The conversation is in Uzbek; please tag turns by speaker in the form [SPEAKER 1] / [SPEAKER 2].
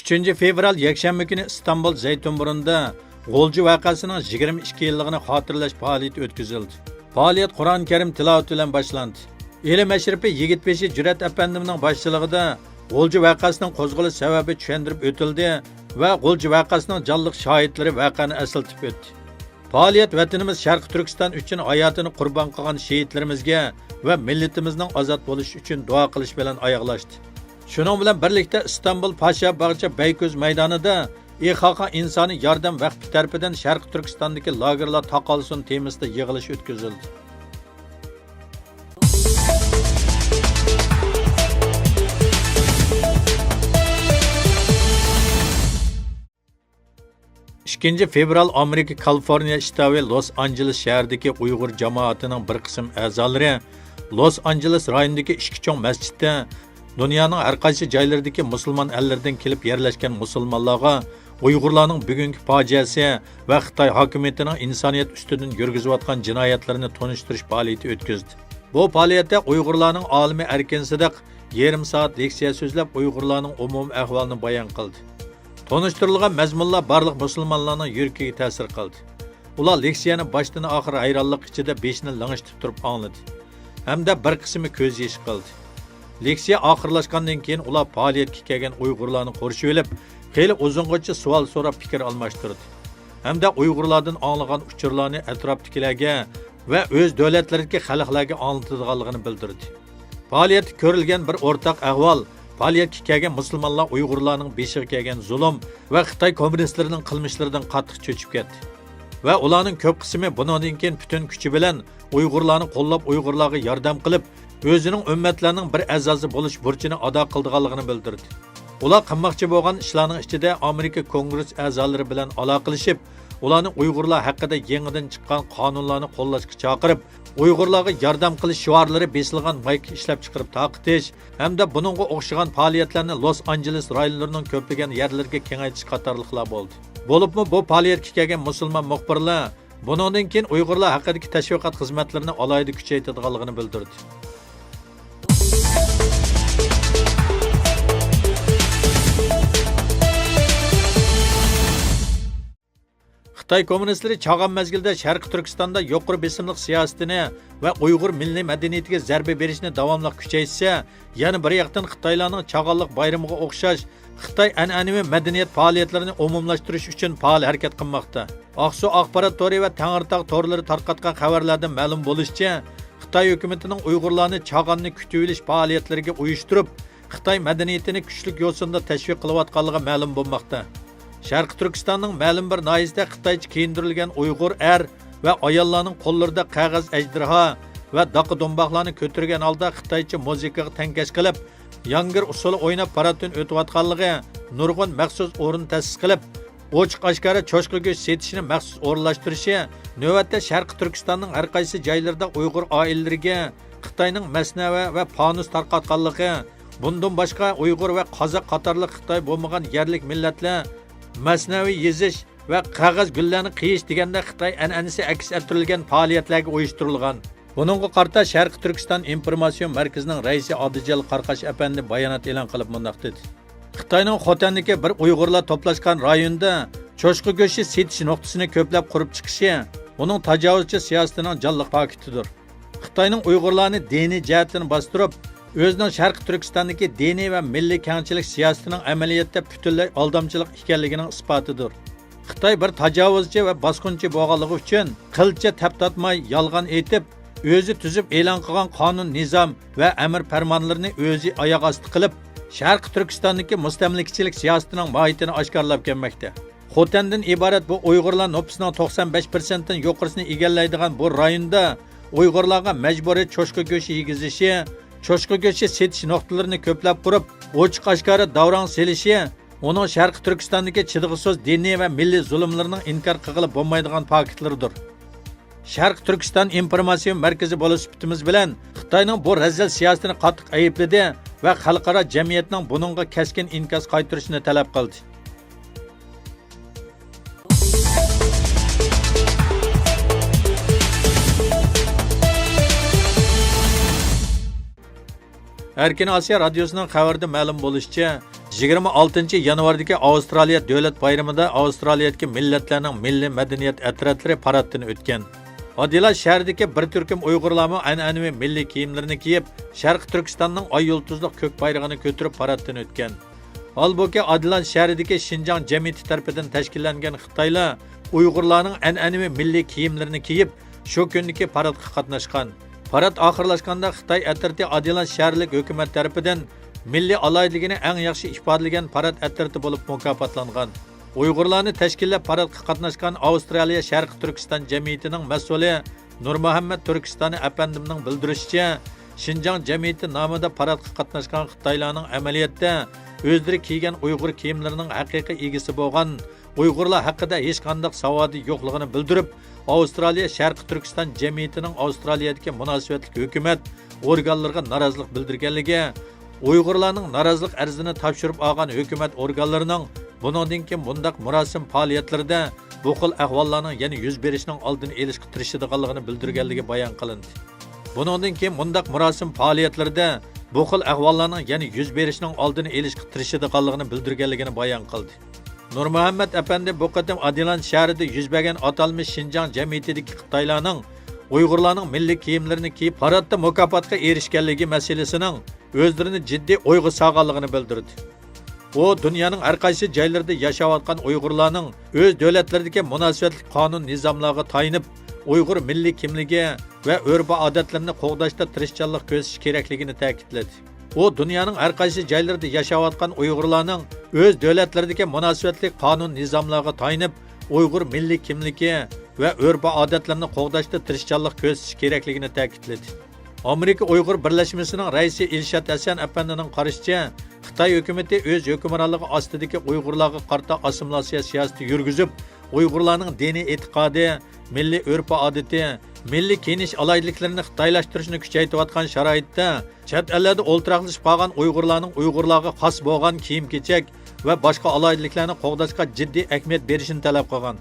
[SPEAKER 1] 3 fevral yakshanba kuni İstanbul Zeytinburnu'nda G'o'lji vaqasining 22 yilligini xotirlash faoliyati o'tkazildi. Faoliyat Qur'oni Karim tilovati bilan boshlandi. Elim Ashrafi Yigitbeshi Jur'at apandimning boshchiligida G'o'lji vaqasining qo'zg'alish sababi tushuntirib o'tildi va G'o'lji vaqasining jonliq shohidlari vaqani eslatib o'tdi. Faoliyat vatanimiz Sharq Turkiston uchun hayotini qurbon qilgan shehidlarimizga va millatimizning ozod bo'lishi uchun duo qilish bilan oyoqlashdi. Shuning bilan birlikda İstanbul Pasha Bog'cha Bayko'z maydonida İHK insoniy yordam vaqti tarafidan Sharq Turkistondagi lagerlar taqolsin temasida yig'ilish o'tkazildi. İkinci fevral Amerika Kaliforniya shtati Los Angeles shahridagi Uyg'ur jamoatining bir qism a'zolari Los Angeles rayonidagi ikki cho'ng masjidda dunyoning har qaysi joylaridagi musulmon ellardan kelib yerlashgan musulmonlarga Uyg'urlarning bugungi fojiasi va Xitoy hokimiyatining insoniyat ustidan yurgizayotgan jinoyatlarini tonishtirish faoliyati o'tkazdi. Bu faoliyatda Uyg'urlarning olimi Erkin Sidiq yarim soat leksiya so'zlab Uyg'urlarning umumiy ahvolini bayon qildi. Tonishtirilgan mazmunlar barliq musulmonlarning yuragiga ta'sir qildi. Ular leksiyani boshdan oxir hayronlik ichida beshini lang'ishtib turib angladi. Hamda bir qismi ko'z yosh qildi. Leksiya oxirlashgandan keyin ular faoliyatga kelgan Uyg'urlarni qo'rshib olib, xeyli uzungacha savol so'rab fikr almashtirdi. Hamda Uyg'urlardan anglagan uchurlarni atrofdagilarga va o'z davlatlaridagi xalqlarga anlatadiganligini bildirdi. Faoliyatda ko'rilgan bir o'rtaq ahvol faoliyatga kelgan musulmonlar Uyg'urlarning beshiga kelgan zulm va Xitoy kommunistlarining qilmishlaridan qattiq cho'chib ketdi. Va ularning ko'p qismi bundan keyin butun kuchi bilan Uyg'urlarni qo'llab Uyg'urlarga yordam qilib, o'zining ummatlarining bir a'zosi bo'lish burchini ado qilganligini bildirdi. Ular qilmoqchi bo'lgan ishlarning ichida Amerika Kongress a'zolari bilan aloqalashib, ularni Uyg'urlar haqida yangidan chiqqan qonunlarni qo'llashga chaqirib, Uyg'urlarga yordam qilish shiorlari besilgan mayk ishlab chiqarib taqitish hamda buningga o'xshagan faoliyatlarni Los Angeles rayonlarining ko'plagan yerlariga kengaytirish qatorliqlar bo'ldi. Bo'libmi bu faoliyatga kelgan musulmon muxbirlar bundan keyin Uyg'urlar haqidagi tashviqot xizmatlarini alohida kuchaytirganligini bildirdi. Xitoy kommunistlari chag'an mezgilda Sharq Turkistonda yuqori besimliq siyosatini va Uyg'ur milliy madaniyatiga zarba berishni davomli kuchaytirsa, yana bir yoqdan Xitoylarning chag'anliq bayramiga o'xshash Xitoy an'anaviy madaniyat faoliyatlarini umumlashtirish uchun faol harakat qilmoqda. Aqsu axborot tori va Tangirtog' torlari tarqatgan xabarlardan ma'lum bo'lishicha, Xitoy hukumatining Uyg'urlarni chag'anni kutib olish faoliyatlariga uyushtirib, Xitoy madaniyatini kuchli yo'sinda tashviq qilayotganligi ma'lum bo'lmoqda. Sharq Turkistonning ma'lum bir noyizda Xitoycha kiyindirilgan Uyg'ur va ayollarning qo'llarida qog'oz ajdirho va doqi do'mboqlarni ko'targan holda Xitoycha muzikaga tankash qilib, yangir usuli o'ynab paraddan o'tayotganligi, nurg'un maxsus o'rin ta'sis qilib, ochiq oshkora cho'chqa go'sht setishni maxsus o'rinlashtirishi, navbatda Sharq Turkistonning har qaysi joylarida Uyg'ur oilalariga Xitoyning masnava va panus tarqatganligi, bundan boshqa Uyg'ur va qozoq qatorliq Xitoy bo'lmagan yerlik millatlar masnaviy yezish va qog'oz gullarni qiyish deganda Xitoy an'anasi aks ettirilgan faoliyatlarga uyushtirilgan. Buningga qarta Sharq Turkiston informatsion markazining raisi Odijal Qarqash apandi bayonot e'lon qilib mundaq dedi. Xitoyning Xotandagi bir Uyg'urlar to'plashgan rayonda cho'chqa go'shti setish nuqtasini ko'plab qurib chiqishi uning tajovuzchi siyosatining jonliq faktidir. Xitoyning Uyg'urlarni diniy jihatdan bostirib, o'zining Sharq Turkistondagi diniy va milliy kengchilik siyosatining amaliyotda butunlay aldamchilik ekanligining isbotidir. Xitoy bir tajovuzchi va bosqinchi bo'lganligi uchun qilcha taptatmay yolg'on aytib, o'zi tuzib e'lon qilgan qonun, nizom va amr farmonlarini o'zi oyoq osti qilib, Sharq Turkistondagi mustamlikachilik siyosatining mohiyatini oshkorlab kelmoqda. Xotandan iborat bu Uyg'urlar nüfusining 95% dan yuqorisini egallaydigan bu rayonda Uyg'urlarga majburiy cho'chqa go'shti yegizishi, cho'chqa go'shti setish nuqtalarini ko'plab qurib, ochiq oshkora davron selishi, uning Sharq Turkistondagi chidg'isiz diniy va milliy zulmlarining inkor qilib bo'lmaydigan faktlardir. Sharq Turkiston informatsion markazi bo'lish sifatimiz bilan Xitoyning bu razil siyosatini qattiq aybladi va xalqaro jamiyatning buningga keskin inkas qaytarishni talab qildi. Erkin Asiya radyosunun xabarda ma'lum bo'lishicha, 26 yanvardagi Avstraliya davlat bayramida Avstraliyadagi millatlarning milliy madaniyat atratlari paraddan o'tgan. Adilan shahridagi bir turkum Uyg'urlarmi an'anaviy milliy kiyimlarini kiyib, Sharq Turkistonning oy yulduzliq ko'k bayrog'ini ko'tarib paraddan o'tgan. Holbuki Adilan shahridagi Xinjiang jamiyati tomonidan tashkillangan Xitoylar Uyg'urlarning an'anaviy milliy kiyimlarini kiyib, shu kundagi paradga qatnashgan. Parad oxirlashganda Xitoy atrati Adilan shaharlik hukumat tomonidan milliy alayligini eng yaxshi ifodalagan parad atrati bo'lib mukofotlangan. Uyg'urlarni tashkillab paradga qatnashgan Avstraliya Sharq Turkiston jamiyatining mas'uli Nurmuhammad Turkistoni apandimning bildirishicha, Xinjiang jamiyati nomida paradga qatnashgan Xitoylarning amaliyotda o'zlari kiygan Uyg'ur kiyimlarining haqiqiy egasi bo'lgan Uyg'urlar haqida hech qanday savodi yo'qligini bildirib, Avstraliya Sharq Turkiston jamiyatining Avstraliyadagi munosabatli hukumat organlariga norozilik bildirganligi, Uyg'urlarning norozilik arzini topshirib olgan hukumat organlarining buningdan keyin bundaq murosim faoliyatlarida bu xil ahvollarning yana yuz berishining oldini olishga tirishadiganligini bildirganligi bayon qilindi. Buningdan keyin bundaq murosim faoliyatlarida bu xil ahvollarning yana yuz berishining oldini olishga tirishadiganligini bildirganligini bayon qildi. Nurmuhammad apandi bu qatam Adilan shahrida yuz bergan atalmish Xinjiang jamiyatidagi Xitoylarning Uyg'urlarning milliy kiyimlarini kiyib paradda mukofotga erishganligi masalasining o'zlarini jiddiy o'yga solganligini bildirdi. U dunyoning har qaysi joylarida yashayotgan Uyg'urlarning o'z davlatlaridagi munosabatli qonun nizomlarga tayinib, Uyg'ur milliy kimligi va urf-odatlarini qo'g'dashda tirishchanlik ko'rsatish kerakligini ta'kidladi. U dunyoning har qaysi joylarida yashayotgan Uyg'urlarning o'z davlatlaridagi munosabatli qonun nizomlarga tayinib, Uyg'ur milliy kimligi va urf-odatlarini qo'g'dashda tirishchanlik ko'rsatish kerakligini ta'kidladi. Amerika Uyg'ur birlashmasining raisi Ilshad Hasan apandining qarashicha, Xitoy hukumatı o'z hukmronligi ostidagi Uyg'urlarga qarta assimilyatsiya siyosati yurgizib, Uyg'urlarning diniy e'tiqodi, milliy urf-odati, milliy kiyinish alayliklarini xitoylashtirishni kuchaytirayotgan sharoitda chet ellarda o'ltiraqlashib qolgan Uyg'urlarning Uyg'urlarga xos bo'lgan kiyim-kechak va boshqa alayliklarni qo'g'dashga jiddiy ahamiyat berishini talab qilgan.